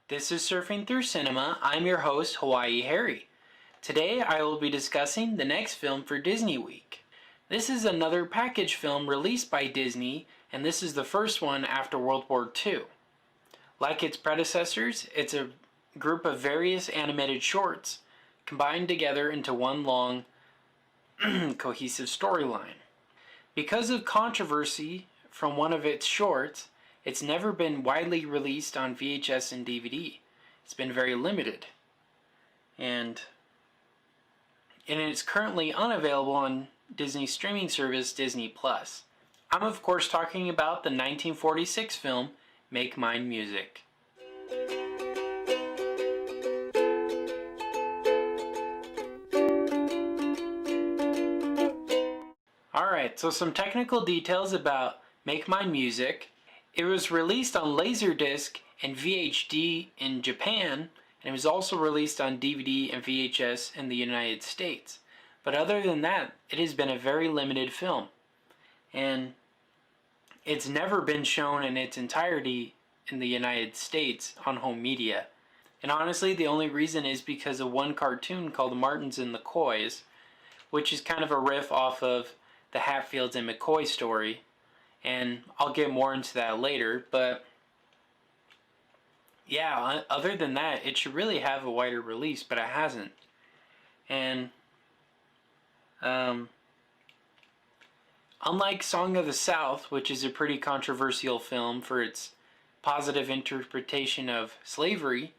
This is Surfing Through Cinema. I'm your host, Hawaii Harry. Today I will be discussing the next film for Disney Week. This is another package film released by Disney, and this is the first one after World War II. Like its predecessors, it's a group of various animated shorts combined together into one long, cohesive storyline. Because of controversy from one of its shorts, it's never been widely released on VHS and DVD. It's been very limited. And it's currently unavailable on Disney's streaming service, Disney+. I'm of course talking about the 1946 film, Make Mine Music. Alright, so some technical details about Make Mine Music. It was released on Laserdisc and VHD in Japan, and it was also released on DVD and VHS in the United States. But other than that, it has been a very limited film. And it's never been shown in its entirety in the United States on home media. And honestly, the only reason is because of one cartoon called Martins and the Coys, which is kind of a riff off of the Hatfields and McCoy story. And I'll get more into that later, but yeah, other than that, it should really have a wider release, but it hasn't. And unlike Song of the South, which is a pretty controversial film for its positive interpretation of slavery,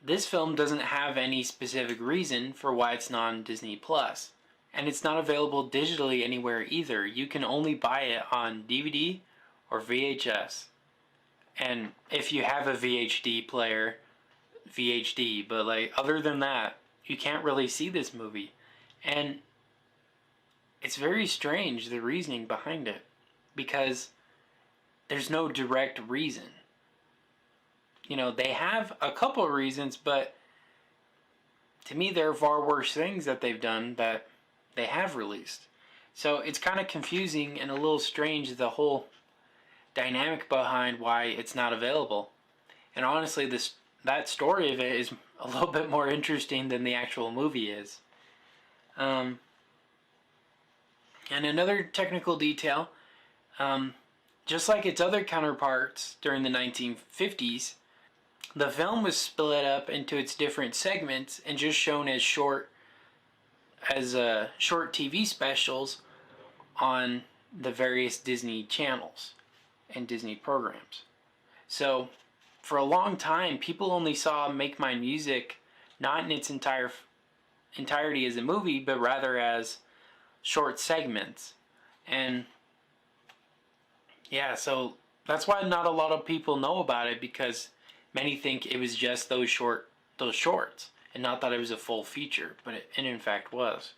this film doesn't have any specific reason for why it's not on Disney+. And it's not available digitally anywhere either. You can only buy it on DVD or VHS. And if you have a VHD player, VHD, but like other than that, you can't really see this movie. And it's very strange, the reasoning behind it, because there's no direct reason. You know, they have a couple of reasons, but to me there are far worse things that they've done that they have released. So it's kind of confusing and a little strange, the whole dynamic behind why it's not available. And honestly, that story of it is a little bit more interesting than the actual movie is. And another technical detail, just like its other counterparts during the 1950s, the film was split up into its different segments and just shown as short TV specials on the various Disney channels and Disney programs. So for a long time, people only saw Make Mine Music not in its entirety as a movie, but rather as short segments. And yeah, so that's why not a lot of people know about it, because many think it was just those shorts, and not that it was a full feature, but it in fact was.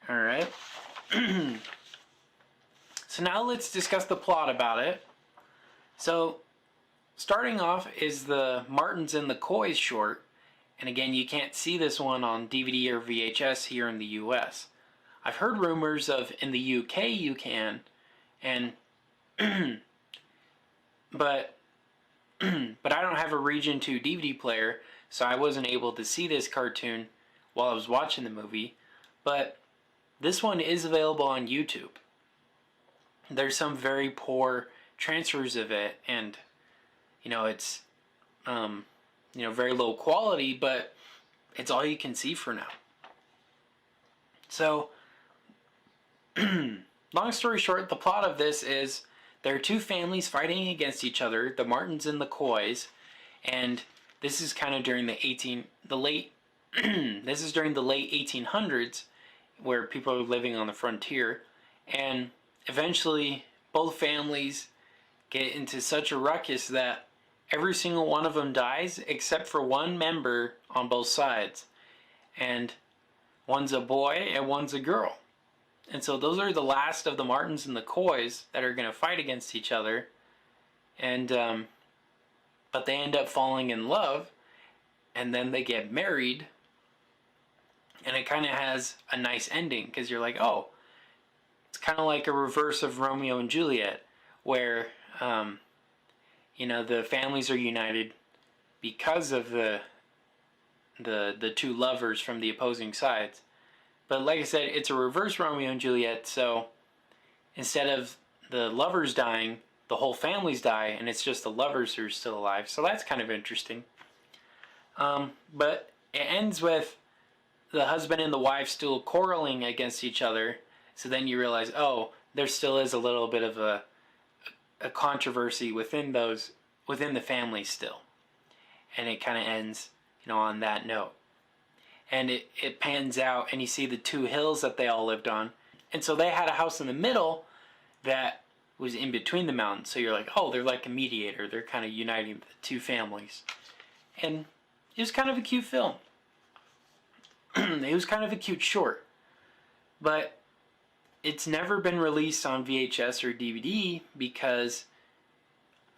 Alright. So now let's discuss the plot about it. So, starting off is the Martins and the Coys short, and again, you can't see this one on DVD or VHS here in the US. I've heard rumors of in the UK you can, and but I don't have a Region 2 DVD player, so I wasn't able to see this cartoon while I was watching the movie. But this one is available on YouTube. There's some very poor transfers of it, and it's very low quality, but it's all you can see for now. So long story short, the plot of this is there are two families fighting against each other, the Martins and the Coys, and this is kind of during the late 1800s, where people are living on the frontier, and eventually both families get into such a ruckus that every single one of them dies except for one member on both sides, and one's a boy and one's a girl. And so those are the last of the Martins and the Coys that are going to fight against each other, and but they end up falling in love, and then they get married, and it kind of has a nice ending, because you're like, oh, it's kind of like a reverse of Romeo and Juliet, where the families are united because of the two lovers from the opposing sides. But like I said, it's a reverse Romeo and Juliet, so instead of the lovers dying, the whole families die, and it's just the lovers who are still alive. So that's kind of interesting. But it ends with the husband and the wife still quarreling against each other. So then you realize, oh, there still is a little bit of a controversy within the family still. And it kind of ends, on that note. And it pans out, and you see the two hills that they all lived on. And so they had a house in the middle that was in between the mountains. So you're like, oh, they're like a mediator. They're kind of uniting the two families. And it was kind of a cute film. It was kind of a cute short. But it's never been released on VHS or DVD because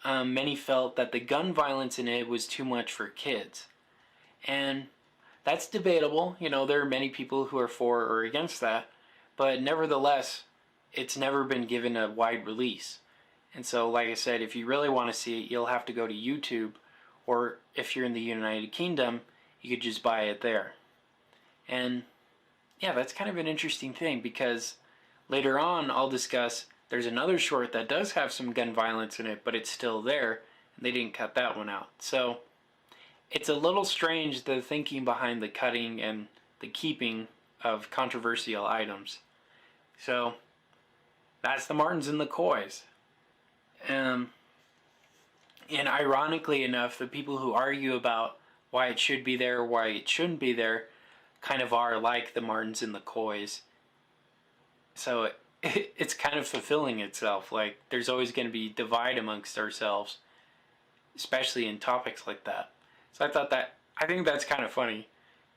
many felt that the gun violence in it was too much for kids. And that's debatable. There are many people who are for or against that. But nevertheless, it's never been given a wide release. And so, like I said, if you really want to see it, you'll have to go to YouTube. Or if you're in the United Kingdom, you could just buy it there. And yeah, that's kind of an interesting thing because later on I'll discuss there's another short that does have some gun violence in it, but it's still there, and they didn't cut that one out. So it's a little strange, the thinking behind the cutting and the keeping of controversial items. So that's the Martins and the Coys. And ironically enough, the people who argue about why it should be there, why it shouldn't be there, kind of are like the Martins and the Coys. So it's kind of fulfilling itself. Like, there's always going to be divide amongst ourselves, especially in topics like that. So I think that's kind of funny,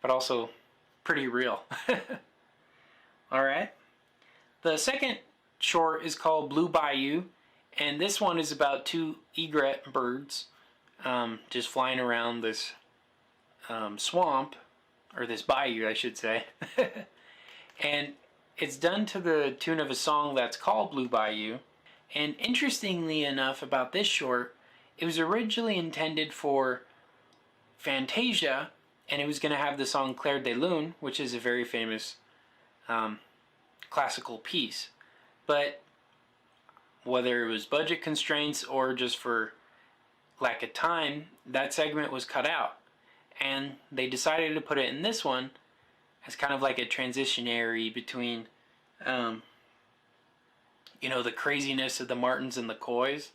but also pretty real. Alright. The second short is called Blue Bayou, and this one is about two egret birds just flying around this swamp, or this bayou, I should say. And it's done to the tune of a song that's called Blue Bayou. And interestingly enough about this short, it was originally intended for Fantasia, and it was going to have the song Clair de Lune, which is a very famous classical piece. But whether it was budget constraints or just for lack of time, that segment was cut out. And they decided to put it in this one as kind of like a transitionary between, the craziness of the Martins and the Coys,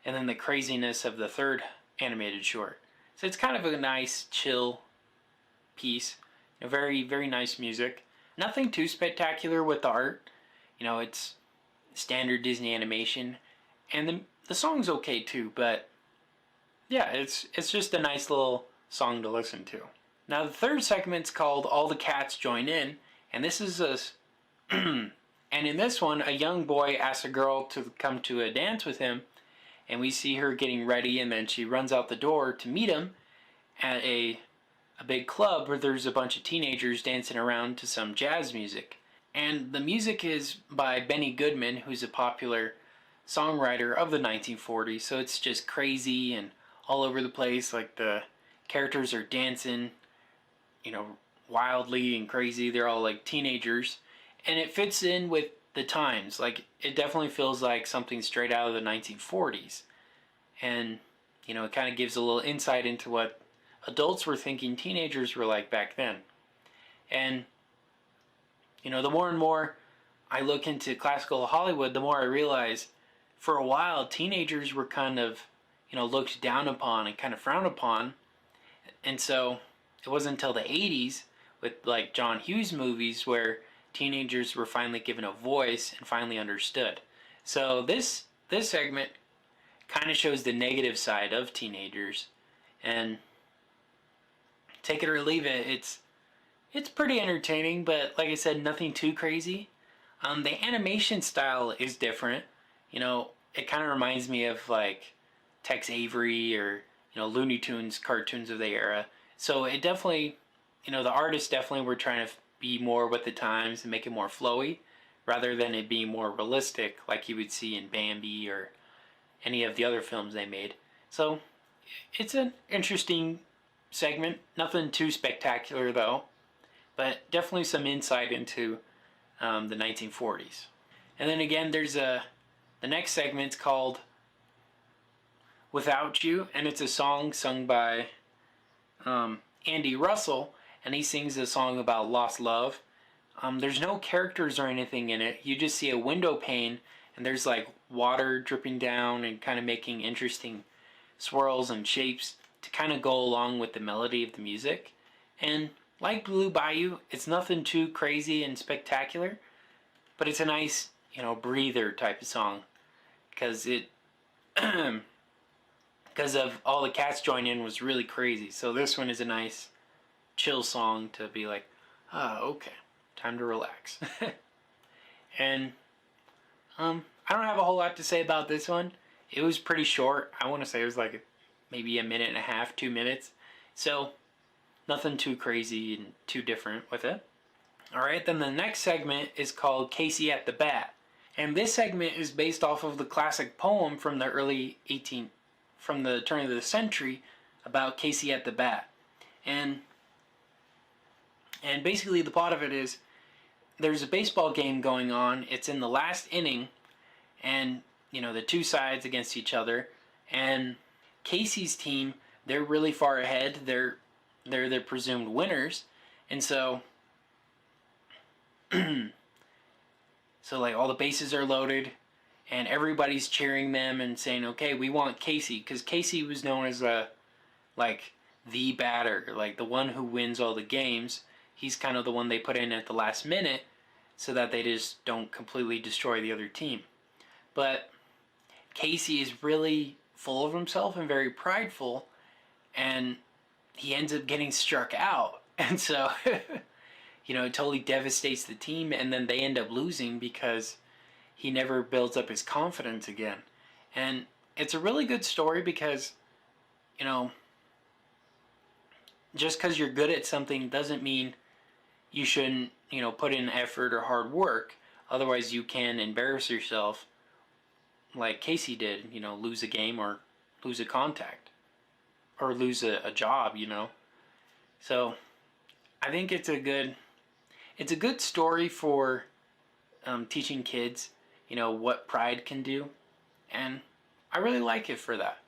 and then the craziness of the third animated short. So it's kind of a nice, chill piece. Very, very nice music. Nothing too spectacular with the art. It's standard Disney animation. And the song's okay too, but yeah, it's just a nice little song to listen to. Now the third segment's called All the Cats Join In, and this is and in this one, a young boy asks a girl to come to a dance with him, and we see her getting ready, and then she runs out the door to meet him at a big club where there's a bunch of teenagers dancing around to some jazz music. And the music is by Benny Goodman, who's a popular songwriter of the 1940s, so it's just crazy and all over the place. Like, the characters are dancing, wildly and crazy. They're all like teenagers, and it fits in with the times. Like, it definitely feels like something straight out of the 1940s, and it kind of gives a little insight into what adults were thinking teenagers were like back then. And the more and more I look into classical Hollywood, the more I realize for a while teenagers were kind of looked down upon and kind of frowned upon. And so it wasn't until the 80s with like John Hughes movies where teenagers were finally given a voice and finally understood. So this segment kind of shows the negative side of teenagers, and take it or leave it, it's pretty entertaining, but like I said, nothing too crazy. The animation style is different. It kind of reminds me of like Tex Avery or Looney Tunes cartoons of the era. So it definitely, the artists definitely were trying to be more with the times and make it more flowy, rather than it being more realistic like you would see in Bambi or any of the other films they made. So it's an interesting segment. Nothing too spectacular though, but definitely some insight into the 1940s. And then again, there's the next segment's called "Without You," and it's a song sung by Andy Russell, and he sings a song about lost love. There's no characters or anything in it. You just see a window pane, and there's like water dripping down and kind of making interesting swirls and shapes to kind of go along with the melody of the music. And like Blue Bayou, it's nothing too crazy and spectacular, but it's a nice, breather type of song because it because of all the cats join in was really crazy. So this one is a nice chill song to be like, okay, time to relax. And I don't have a whole lot to say about this one. It was pretty short. I want to say it was like maybe a minute and a half, 2 minutes. So nothing too crazy and too different with it. Alright, then the next segment is called Casey at the Bat. And this segment is based off of the classic poem from from the turn of the century about Casey at the Bat. And basically the plot of it is there's a baseball game going on. It's in the last inning, and the two sides against each other, and Casey's team, they're really far ahead. They're the presumed winners, and so so like all the bases are loaded and everybody's cheering them and saying, okay, we want Casey, because Casey was known as the batter, like the one who wins all the games. He's kind of the one they put in at the last minute so that they just don't completely destroy the other team. But Casey is really full of himself and very prideful, and he ends up getting struck out. And so, it totally devastates the team, and then they end up losing because he never builds up his confidence again. And it's a really good story because, just because you're good at something doesn't mean you shouldn't, put in effort or hard work. Otherwise, you can embarrass yourself like Casey did, lose a game or lose a contact or lose a job, So I think it's a good story for teaching kids, what pride can do. And I really like it for that.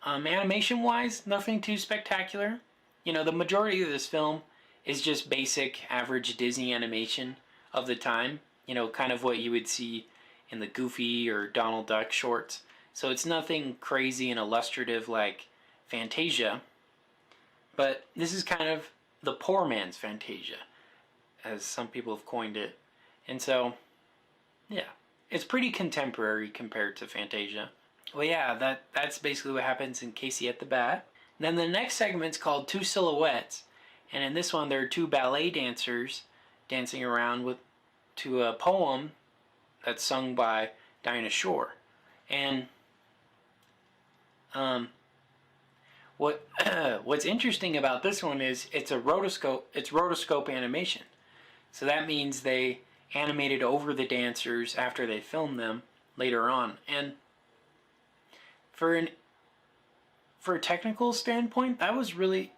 Animation-wise, nothing too spectacular. The majority of this film is just basic, average Disney animation of the time. Kind of what you would see in the Goofy or Donald Duck shorts. So it's nothing crazy and illustrative like Fantasia. But this is kind of the poor man's Fantasia, as some people have coined it. And so, yeah, it's pretty contemporary compared to Fantasia. Well, yeah, that's basically what happens in Casey at the Bat. And then the next segment's called Two Silhouettes. And in this one, there are two ballet dancers dancing around to a poem that's sung by Dinah Shore. And what's interesting about this one is it's rotoscope animation. So that means they animated over the dancers after they filmed them later on. And for a technical standpoint, it was really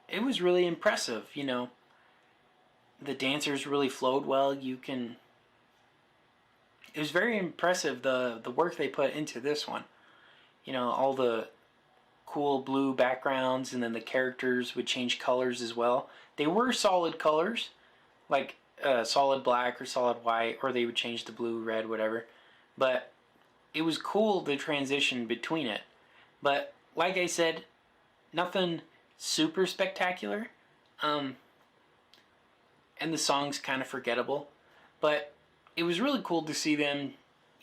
impressive. The dancers really flowed well. It was very impressive, the work they put into this one. All the cool blue backgrounds, and then the characters would change colors as well. They were solid colors, like solid black or solid white, or they would change the blue, red, whatever. But it was cool the transition between it. But like I said, nothing super spectacular. And the song's kind of forgettable. But it was really cool to see them,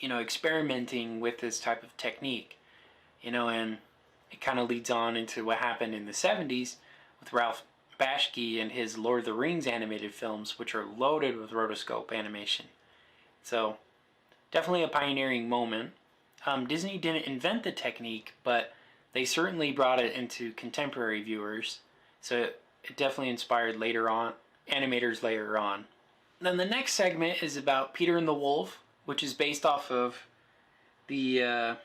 experimenting with this type of technique. And it kind of leads on into what happened in the 70s with Ralph Bakshi and his Lord of the Rings animated films, which are loaded with rotoscope animation. So, definitely a pioneering moment. Disney didn't invent the technique, but they certainly brought it into contemporary viewers. So it definitely inspired animators later on. Then the next segment is about Peter and the Wolf, which is based off of the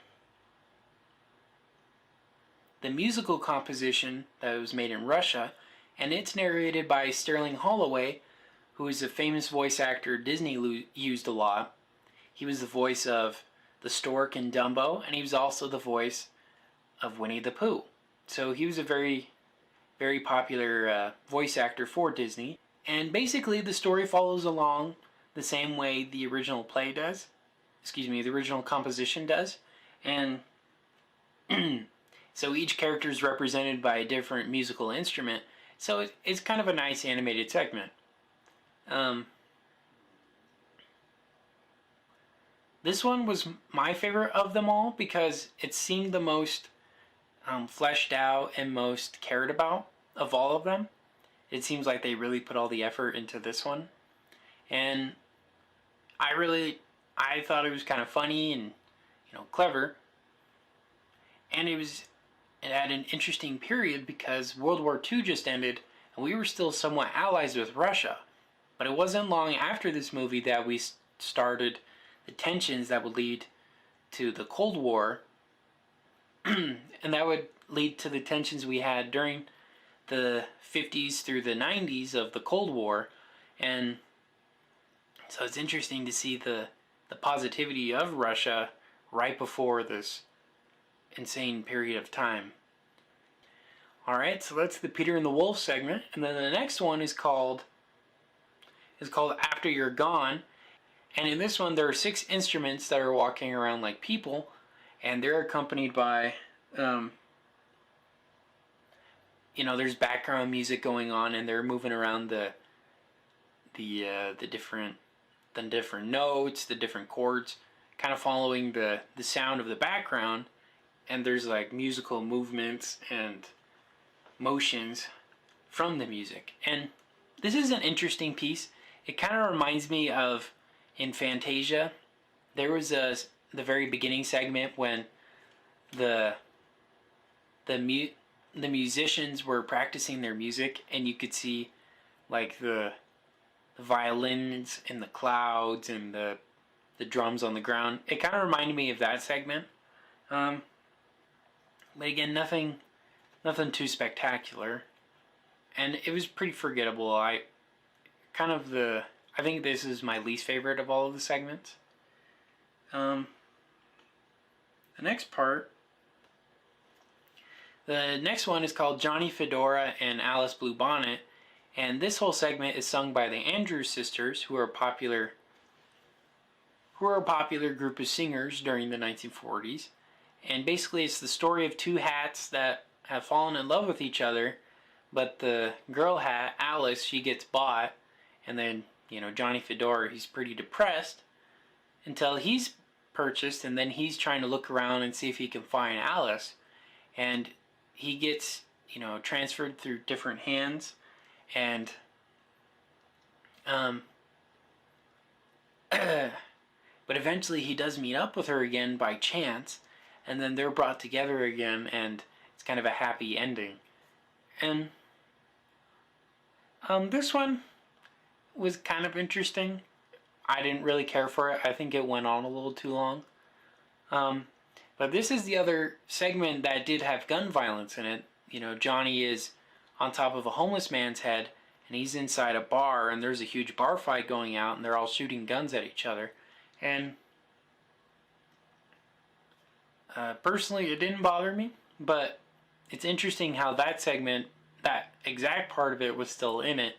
the musical composition that was made in Russia, and it's narrated by Sterling Holloway, who is a famous voice actor Disney used a lot. He was the voice of the stork in Dumbo, and he was also the voice of Winnie the Pooh. So he was a very, very popular voice actor for Disney. And basically the story follows along the same way the original play does. The original composition does. And so each character is represented by a different musical instrument. So it's kind of a nice animated segment. This one was my favorite of them all because it seemed the most fleshed out and most cared about of all of them. It seems like they really put all the effort into this one. And I thought it was kind of funny and, clever. And it had an interesting period because World War II just ended and we were still somewhat allies with Russia. But it wasn't long after this movie that we started the tensions that would lead to the Cold War. And that would lead to the tensions we had during the 50s through the 90s of the Cold War. And so it's interesting to see the positivity of Russia right before this insane period of time. Alright, so that's the Peter and the Wolf segment. And then the next one is called After You're Gone. And in this one there are 6 instruments that are walking around like people, and they're accompanied by there's background music going on, and they're moving around the different notes, the different chords, kind of following the sound of the background, and there's like musical movements and motions from the music. And this is an interesting piece. It kind of reminds me of in Fantasia. There was the very beginning segment when the musicians were practicing their music, and you could see like the violins in the clouds and the drums on the ground. It kind of reminded me of that segment. But again, nothing too spectacular, and it was pretty forgettable. I think this is my least favorite of all of the segments. The next one is called Johnny Fedora and Alice Bluebonnet, and this whole segment is sung by the Andrews Sisters, who are a popular group of singers during the 1940s. And basically it's the story of 2 hats that have fallen in love with each other, but the girl hat, Alice, she gets bought, and then Johnny Fedora, he's pretty depressed until he's purchased, and then he's trying to look around and see if he can find Alice, and he gets transferred through different hands, and but eventually he does meet up with her again by chance, and then they're brought together again, and it's kind of a happy ending. And this one was kind of interesting. I didn't really care for it. I think it went on a little too long. But this is the other segment that did have gun violence in it. Johnny is on top of a homeless man's head, and he's inside a bar, and there's a huge bar fight going out, and they're all shooting guns at each other. And personally, it didn't bother me, but it's interesting how that segment, that exact part of it, was still in it,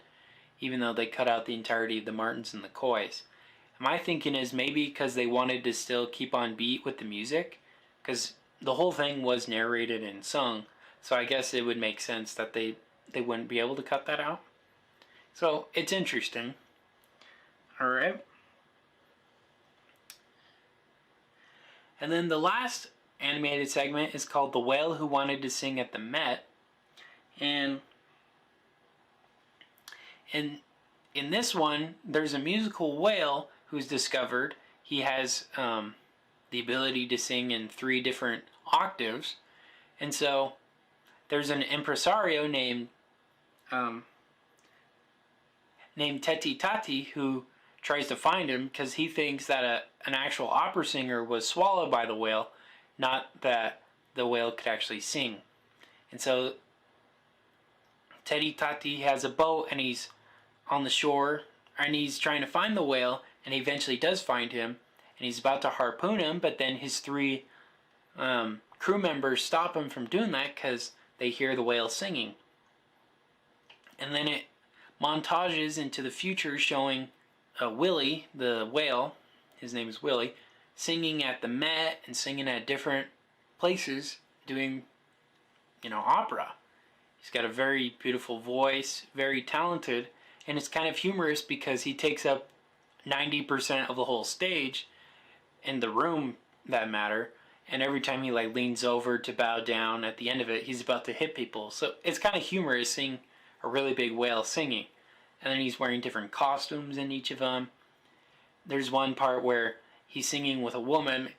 even though they cut out the entirety of the Martins and the Coys. My thinking is maybe because they wanted to still keep on beat with the music, because the whole thing was narrated and sung, so I guess it would make sense that they wouldn't be able to cut that out. So it's interesting. Alright. And then the last animated segment is called The Whale Who Wanted to Sing at the Met. And in this one, there's a musical whale who's discovered. He has the ability to sing in 3 different octaves. And so there's an impresario named Teti Tati who tries to find him because he thinks that an actual opera singer was swallowed by the whale, not that the whale could actually sing. And so Teddy Tati has a boat and he's on the shore and he's trying to find the whale, and he eventually does find him and he's about to harpoon him, but then his three crew members stop him from doing that because they hear the whale singing. And then it montages into the future showing Willie, the whale, his name is Willie, singing at the Met and singing at different places doing, opera. He's got a very beautiful voice, very talented, and it's kind of humorous because he takes up 90% of the whole stage in the room, that matter, and every time he leans over to bow down at the end of it, he's about to hit people. So it's kind of humorous seeing a really big whale singing. And then he's wearing different costumes in each of them. There's one part where he's singing with a woman,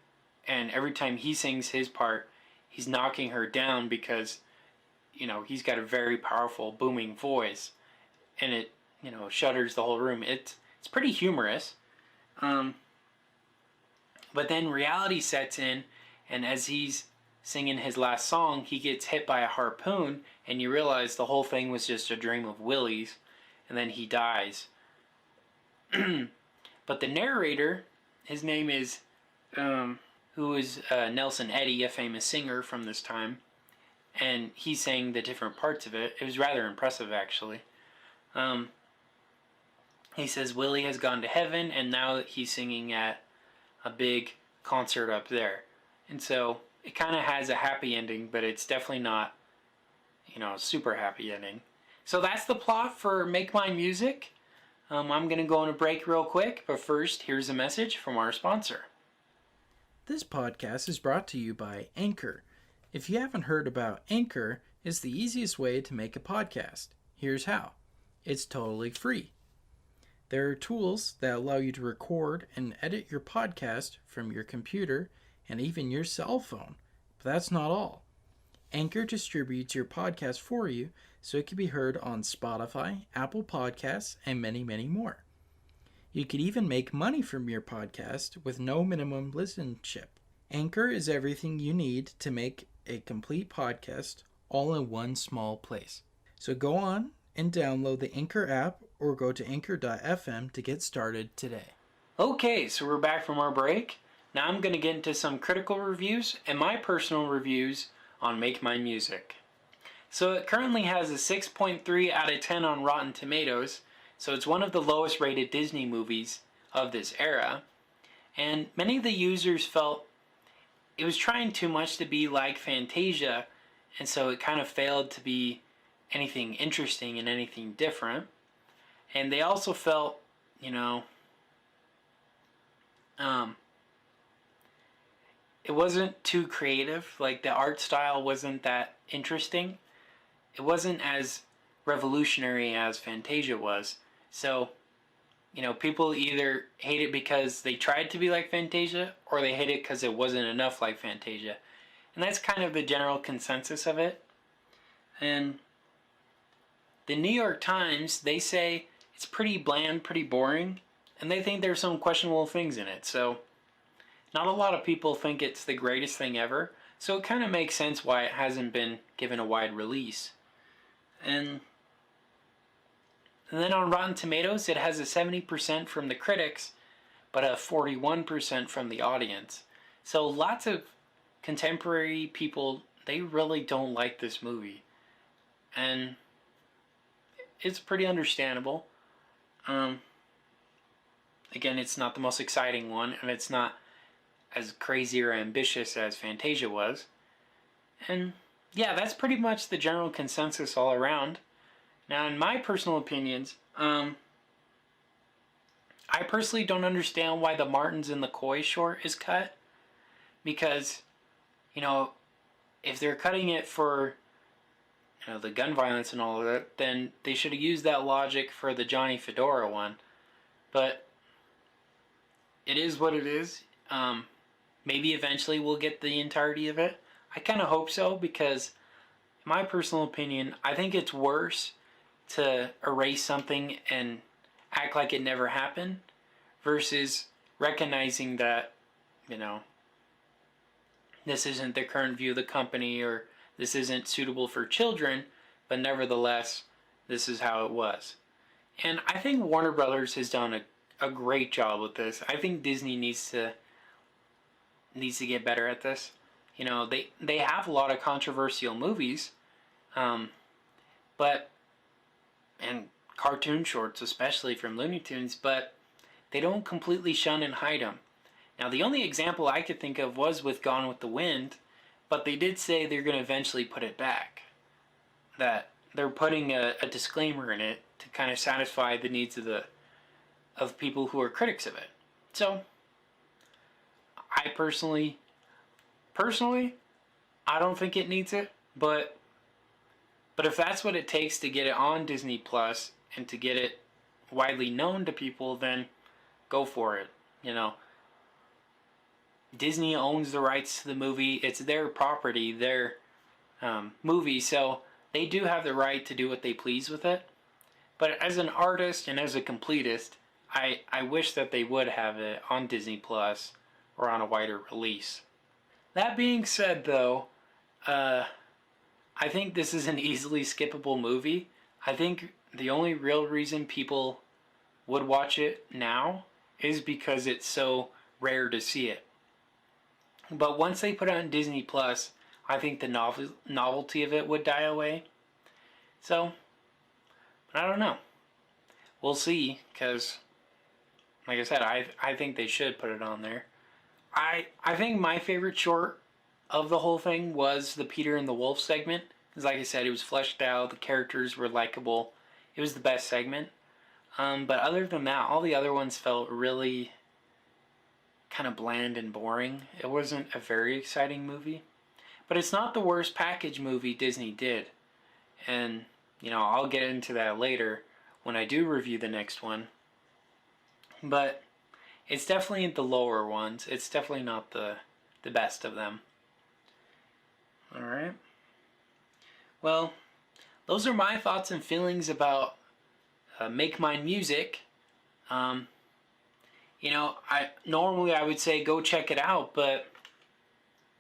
and every time he sings his part, he's knocking her down because, he's got a very powerful, booming voice, and it, shudders the whole room. It's pretty humorous. But then reality sets in, and as he's singing his last song, he gets hit by a harpoon, and you realize the whole thing was just a dream of Willie's, and then he dies. But the narrator, his name is, who is Nelson Eddy, a famous singer from this time, and he sang the different parts of it. It was rather impressive, actually. He says Willie has gone to heaven, and now he's singing at a big concert up there. And so it kind of has a happy ending, but it's definitely not, a super happy ending. So that's the plot for Make My Music. I'm going to go on a break real quick, but first, here's a message from our sponsor. This podcast is brought to you by Anchor. If you haven't heard about Anchor, it's the easiest way to make a podcast. Here's how. It's totally free. There are tools that allow you to record and edit your podcast from your computer and even your cell phone. But that's not all. Anchor distributes your podcast for you so it can be heard on Spotify, Apple Podcasts, and many, many more. You could even make money from your podcast with no minimum listenership. Anchor is everything you need to make a complete podcast all in one small place. So go on and download the Anchor app or go to anchor.fm to get started today. Okay, so we're back from our break. Now I'm going to get into some critical reviews and my personal reviews on Make My Music. So it currently has a 6.3 out of 10 on Rotten Tomatoes, so it's one of the lowest rated Disney movies of this era. And many of the users felt it was trying too much to be like Fantasia, and so it kind of failed to be anything interesting and anything different. And they also felt, it wasn't too creative. Like, the art style wasn't that interesting. It wasn't as revolutionary as Fantasia was. So, people either hate it because they tried to be like Fantasia, or they hate it because it wasn't enough like Fantasia. And that's kind of the general consensus of it. And the New York Times, they say it's pretty bland, pretty boring, and they think there's some questionable things in it. So not a lot of people think it's the greatest thing ever, so it kind of makes sense why it hasn't been given a wide release. And then on Rotten Tomatoes, it has a 70% from the critics, but a 41% from the audience. So lots of contemporary people, they really don't like this movie. And it's pretty understandable. Again, it's not the most exciting one, and it's not as crazy or ambitious as Fantasia was. And yeah, that's pretty much the general consensus all around. Now, in my personal opinions, I personally don't understand why the Martins and the Koi short is cut. Because, if they're cutting it for, the gun violence and all of that, then they should have used that logic for the Johnny Fedora one. But it is what it is. Maybe eventually we'll get the entirety of it. I kind of hope so, because in my personal opinion, I think it's worse to erase something and act like it never happened versus recognizing that, this isn't the current view of the company, or this isn't suitable for children, but nevertheless, this is how it was. And I think Warner Brothers has done a great job with this. I think Disney needs to get better at this. You know, they have a lot of controversial movies, but and cartoon shorts, especially from Looney Tunes, but they don't completely shun and hide them. Now, the only example I could think of was with Gone with the Wind, but they did say they're going to eventually put it back. That they're putting a disclaimer in it to kind of satisfy the needs of people who are critics of it. So, I personally, I don't think it needs it, but if that's what it takes to get it on Disney Plus and to get it widely known to people, then go for it. You know, Disney owns the rights to the movie. It's their property, their movie, so they do have the right to do what they please with it. But as an artist and as a completist, I wish that they would have it on Disney Plus or on a wider release. That being said, though, I think this is an easily skippable movie. I think the only real reason people would watch it now is because it's so rare to see it. But once they put it on Disney Plus, I think the novelty of it would die away. So, I don't know. We'll see, because, like I said, I think they should put it on there. I think my favorite short of the whole thing was the Peter and the Wolf segment. Because like I said, it was fleshed out, the characters were likable. It was the best segment. But other than that, all the other ones felt really kind of bland and boring. It wasn't a very exciting movie. But it's not the worst package movie Disney did. And, you know, I'll get into that later when I do review the next one. But it's definitely the lower ones. It's definitely not the best of them. Alright. Well, those are my thoughts and feelings about Make Mine Music. You know, normally I would say go check it out, but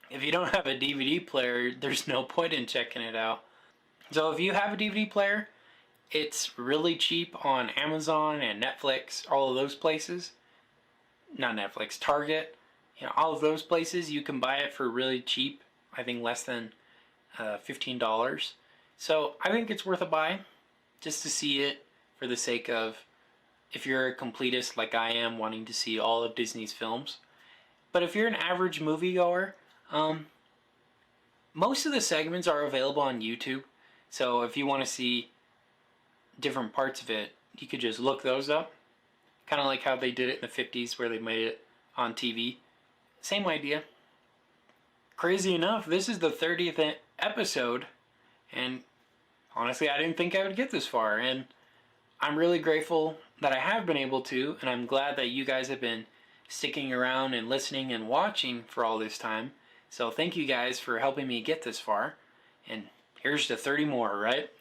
if you don't have a DVD player, there's no point in checking it out. So if you have a DVD player, it's really cheap on Amazon and Netflix, all of those places. Not Netflix, Target. You know, all of those places, you can buy it for really cheap. I think less than $15. So I think it's worth a buy just to see it for the sake of, if you're a completist like I am, wanting to see all of Disney's films. But if you're an average moviegoer, most of the segments are available on YouTube. So if you want to see different parts of it, you could just look those up. Kind of like how they did it in the 50s where they made it on TV. Same idea. Crazy enough, this is the 30th episode, and honestly I didn't think I would get this far, and I'm really grateful that I have been able to, and I'm glad that you guys have been sticking around and listening and watching for all this time. So thank you guys for helping me get this far, and here's to 30 more, right?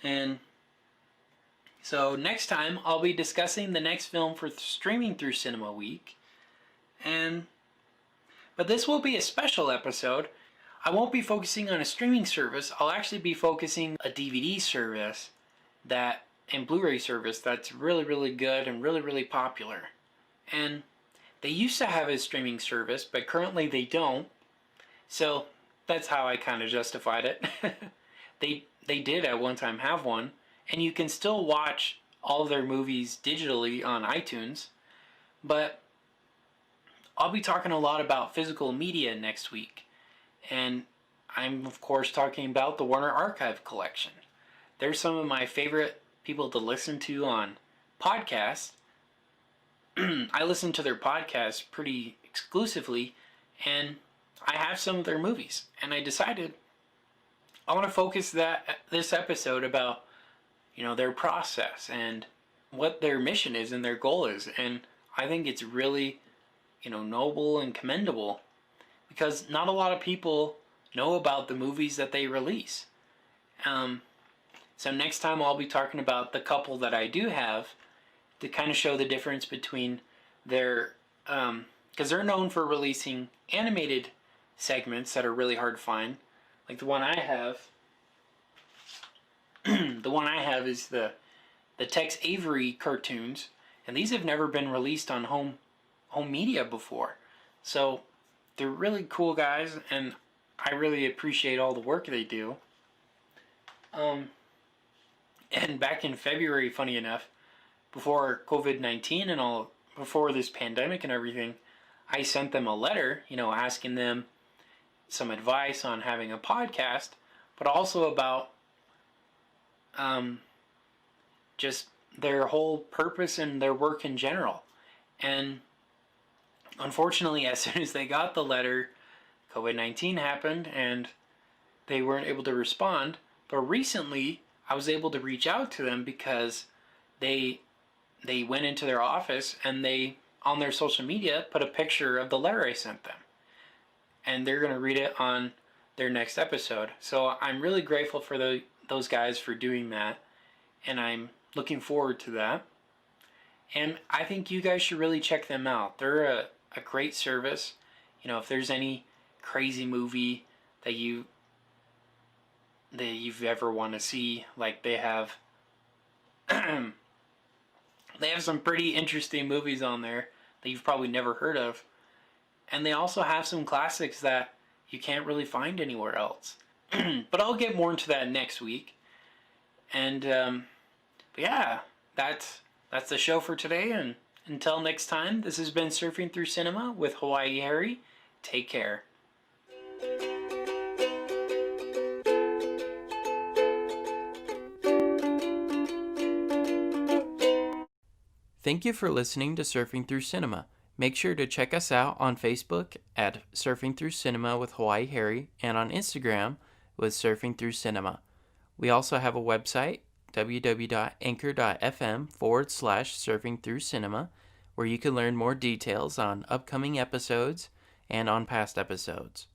And so next time I'll be discussing the next film for streaming through Cinema Week, but this will be a special episode. I won't be focusing on a streaming service. I'll actually be focusing a DVD service and Blu-ray service that's really, really good and really, really popular. And they used to have a streaming service, but currently they don't. So that's how I kind of justified it. They did at one time have one, and you can still watch all of their movies digitally on iTunes, but I'll be talking a lot about physical media next week, and I'm of course talking about the Warner Archive collection. They're some of my favorite people to listen to on podcasts. I listen to their podcasts pretty exclusively, and I have some of their movies, and I decided I want to focus this episode about, you know, their process and what their mission is and their goal is. And I think it's really, you know, noble and commendable, because not a lot of people know about the movies that they release. So next time I'll be talking about the couple that I do have, to kind of show the difference between their, because they're known for releasing animated segments that are really hard to find, Like the one I have, the one I have is the Tex Avery cartoons, and these have never been released on home media before. So they're really cool guys, and I really appreciate all the work they do. And back in February, funny enough, before COVID-19 and all, before this pandemic and everything, I sent them a letter, asking them some advice on having a podcast, but also about just their whole purpose and their work in general. And unfortunately, as soon as they got the letter, COVID-19 happened and they weren't able to respond. But recently, I was able to reach out to them because they went into their office and they, on their social media, put a picture of the letter I sent them. And they're going to read it on their next episode. So I'm really grateful for those guys for doing that. And I'm looking forward to that. And I think you guys should really check them out. They're a great service. If there's any crazy movie that you've ever want to see, like they have they have some pretty interesting movies on there that you've probably never heard of. And they also have some classics that you can't really find anywhere else. But I'll get more into that next week. And but yeah, that's the show for today. And until next time, this has been Surfing Through Cinema with Hawaii Harry. Take care. Thank you for listening to Surfing Through Cinema. Make sure to check us out on Facebook at Surfing Through Cinema with Hawaii Harry and on Instagram with Surfing Through Cinema. We also have a website, www.anchor.fm/Surfing Through Cinema, where you can learn more details on upcoming episodes and on past episodes.